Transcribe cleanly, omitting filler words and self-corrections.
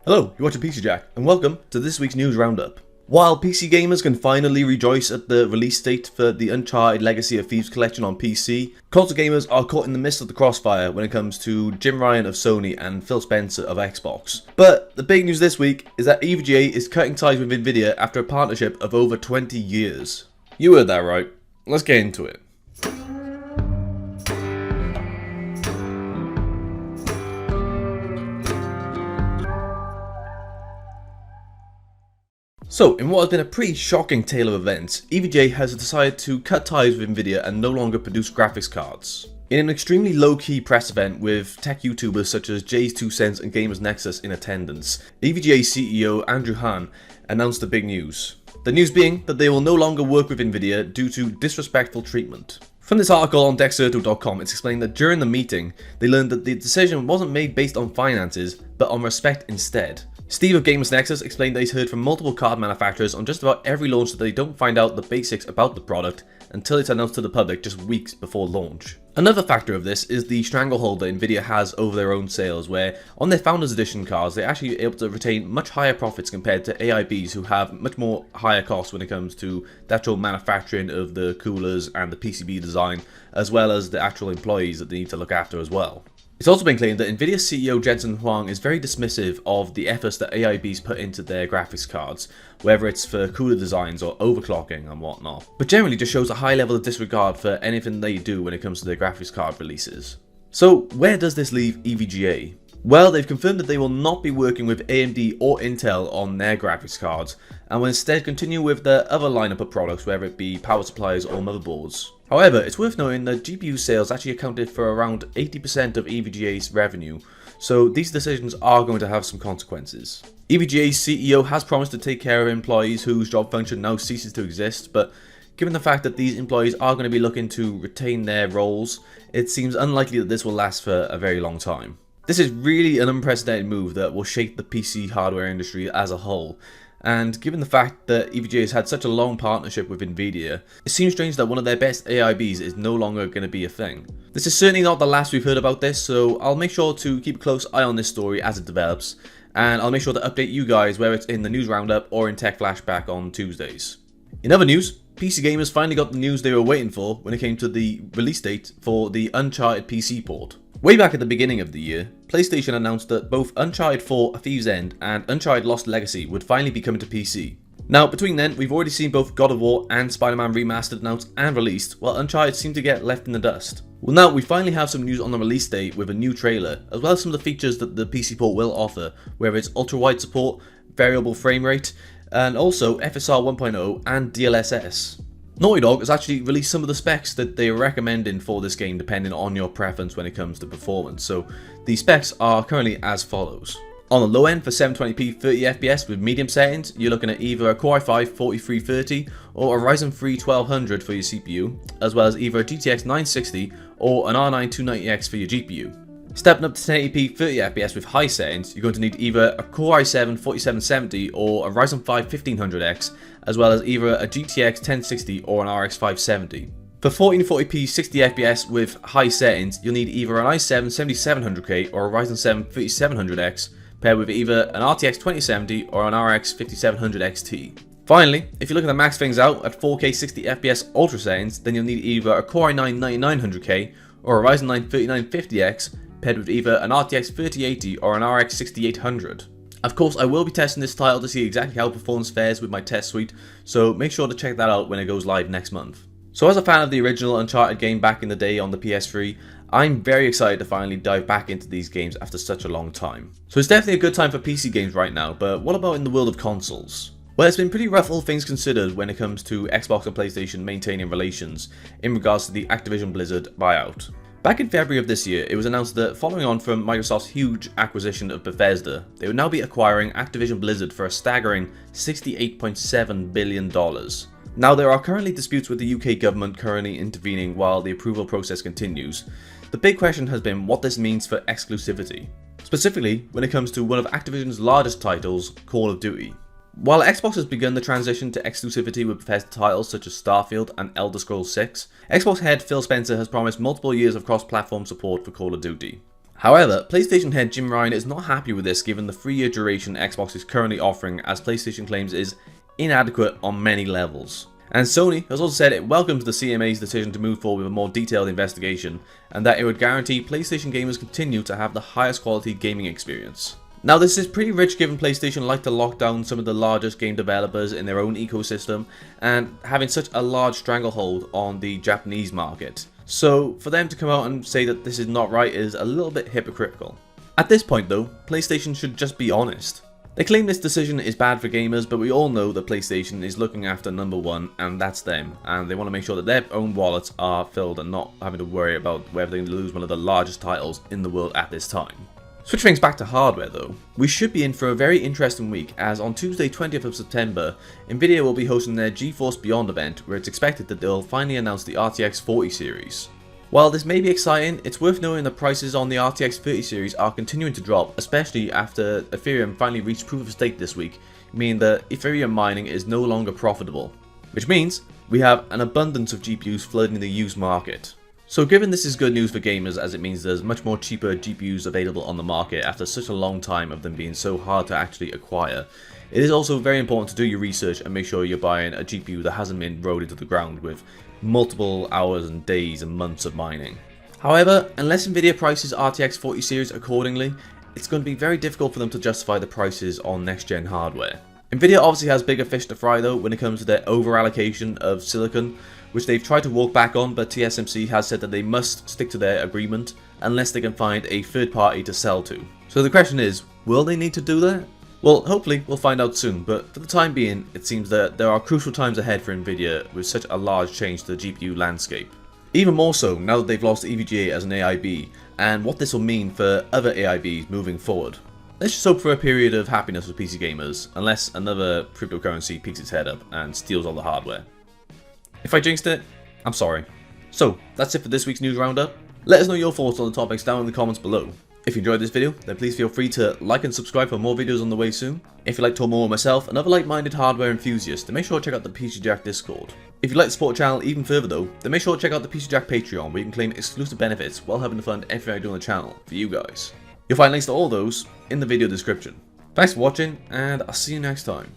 Hello, you're watching PC Jack, and welcome to this week's news roundup. While PC gamers can finally rejoice at the release date for the Uncharted Legacy of Thieves collection on PC, console gamers are caught in the midst of the crossfire when it comes to Jim Ryan of Sony and Phil Spencer of Xbox. But the big news this week is that EVGA is cutting ties with Nvidia after a partnership of over 20 years. You heard that right. Let's get into it. So, in what has been a pretty shocking tale of events, EVGA has decided to cut ties with Nvidia and no longer produce graphics cards. In an extremely low-key press event with tech YouTubers such as Jay's 2 Cents and Gamers Nexus in attendance, EVGA CEO Andrew Han announced the big news. The news being that they will no longer work with Nvidia due to disrespectful treatment. From this article on Dexerto.com, it's explained that during the meeting, they learned that the decision wasn't made based on finances, but on respect instead. Steve of Gamers Nexus explained that he's heard from multiple card manufacturers on just about every launch that they don't find out the basics about the product until it's announced to the public just weeks before launch. Another factor of this is the stranglehold that Nvidia has over their own sales, where on their Founders Edition cards they're actually able to retain much higher profits compared to AIBs who have much more higher costs when it comes to the actual manufacturing of the coolers and the PCB design, as well as the actual employees that they need to look after as well. It's also been claimed that Nvidia CEO Jensen Huang is very dismissive of the efforts that AIBs put into their graphics cards, whether it's for cooler designs or overclocking and whatnot, but generally just shows a high level of disregard for anything they do when it comes to their graphics card releases. So where does this leave EVGA? Well, they've confirmed that they will not be working with AMD or Intel on their graphics cards, and will instead continue with their other lineup of products, whether it be power supplies or motherboards. However, it's worth noting that GPU sales actually accounted for around 80% of EVGA's revenue, so these decisions are going to have some consequences. EVGA's CEO has promised to take care of employees whose job function now ceases to exist, but given the fact that these employees are going to be looking to retain their roles, it seems unlikely that this will last for a very long time. This is really an unprecedented move that will shake the PC hardware industry as a whole, and given the fact that EVGA has had such a long partnership with Nvidia, it seems strange that one of their best AIBs is no longer going to be a thing. This is certainly not the last we've heard about this, so I'll make sure to keep a close eye on this story as it develops, and I'll make sure to update you guys whether it's in the news roundup or in Tech Flashback on Tuesdays. In other news, PC gamers finally got the news they were waiting for when it came to the release date for the Uncharted PC port. Way back at the beginning of the year, PlayStation announced that both Uncharted 4: A Thieves End and Uncharted Lost Legacy would finally be coming to PC. Now, between then, we've already seen both God of War and Spider-Man Remastered announced and released, while Uncharted seemed to get left in the dust. Well, now we finally have some news on the release date with a new trailer, as well as some of the features that the PC port will offer, whether it's ultra-wide support, variable frame rate, and also FSR 1.0 and DLSS. Naughty Dog has actually released some of the specs that they are recommending for this game depending on your preference when it comes to performance, so the specs are currently as follows. On the low end for 720p 30fps with medium settings, you're looking at either a Core i5 4330 or a Ryzen 3 1200 for your CPU, as well as either a GTX 960 or an R9 290X for your GPU. Stepping up to 1080p 30fps with high settings, you're going to need either a Core i7 4770 or a Ryzen 5 1500X, as well as either a GTX 1060 or an RX 570. For 1440p 60fps with high settings, you'll need either an i7 7700K or a Ryzen 7 3700X, paired with either an RTX 2070 or an RX 5700 XT. Finally, if you're looking to max things out at 4K 60fps ultra settings, then you'll need either a Core i9 9900K or a Ryzen 9 3950X, paired with either an RTX 3080 or an RX 6800. Of course, I will be testing this title to see exactly how performance fares with my test suite, so make sure to check that out when it goes live next month. So as a fan of the original Uncharted game back in the day on the PS3, I'm very excited to finally dive back into these games after such a long time. So it's definitely a good time for PC games right now, but what about in the world of consoles? Well, it's been pretty rough, all things considered, when it comes to Xbox and PlayStation maintaining relations in regards to the Activision Blizzard buyout. Back in February of this year, it was announced that following on from Microsoft's huge acquisition of Bethesda, they would now be acquiring Activision Blizzard for a staggering $68.7 billion. Now, there are currently disputes with the UK government currently intervening while the approval process continues. The big question has been what this means for exclusivity, specifically when it comes to one of Activision's largest titles, Call of Duty. While Xbox has begun the transition to exclusivity with Bethesda titles such as Starfield and Elder Scrolls 6, Xbox head Phil Spencer has promised multiple years of cross-platform support for Call of Duty. However, PlayStation head Jim Ryan is not happy with this given the 3-year duration Xbox is currently offering, as PlayStation claims is inadequate on many levels. And Sony has also said it welcomes the CMA's decision to move forward with a more detailed investigation, and that it would guarantee PlayStation gamers continue to have the highest quality gaming experience. Now, this is pretty rich given PlayStation like to lock down some of the largest game developers in their own ecosystem and having such a large stranglehold on the Japanese market. So for them to come out and say that this is not right is a little bit hypocritical. At this point though, PlayStation should just be honest. They claim this decision is bad for gamers, but we all know that PlayStation is looking after number one, and that's them, and they want to make sure that their own wallets are filled and not having to worry about whether they lose one of the largest titles in the world at this time. Switch things back to hardware though, we should be in for a very interesting week, as on Tuesday 20th of September, Nvidia will be hosting their GeForce Beyond event, where it's expected that they'll finally announce the RTX 40 series. While this may be exciting, it's worth knowing the prices on the RTX 30 series are continuing to drop, especially after Ethereum finally reached proof of stake this week, meaning that Ethereum mining is no longer profitable. Which means we have an abundance of GPUs flooding the used market. So given this is good news for gamers, as it means there's much more cheaper GPUs available on the market after such a long time of them being so hard to actually acquire, it is also very important to do your research and make sure you're buying a GPU that hasn't been rode into the ground with multiple hours and days and months of mining. However, unless Nvidia prices RTX 40 series accordingly, it's going to be very difficult for them to justify the prices on next gen hardware. Nvidia obviously has bigger fish to fry though when it comes to their over allocation of silicon, which they've tried to walk back on, but TSMC has said that they must stick to their agreement unless they can find a third party to sell to. So the question is, will they need to do that? Well, hopefully we'll find out soon, but for the time being, it seems that there are crucial times ahead for Nvidia with such a large change to the GPU landscape. Even more so now that they've lost EVGA as an AIB, and what this will mean for other AIBs moving forward. Let's just hope for a period of happiness with PC gamers, unless another cryptocurrency peeks its head up and steals all the hardware. If I jinxed it, I'm sorry. So, that's it for this week's news roundup. Let us know your thoughts on the topics down in the comments below. If you enjoyed this video, then please feel free to like and subscribe for more videos on the way soon. If you'd like to talk more with myself and other like-minded hardware enthusiasts, then make sure to check out the PC Jack Discord. If you'd like to support the channel even further though, then make sure to check out the PC Jack Patreon, where you can claim exclusive benefits while helping to fund everything I do on the channel for you guys. You'll find links to all those in the video description. Thanks for watching, and I'll see you next time.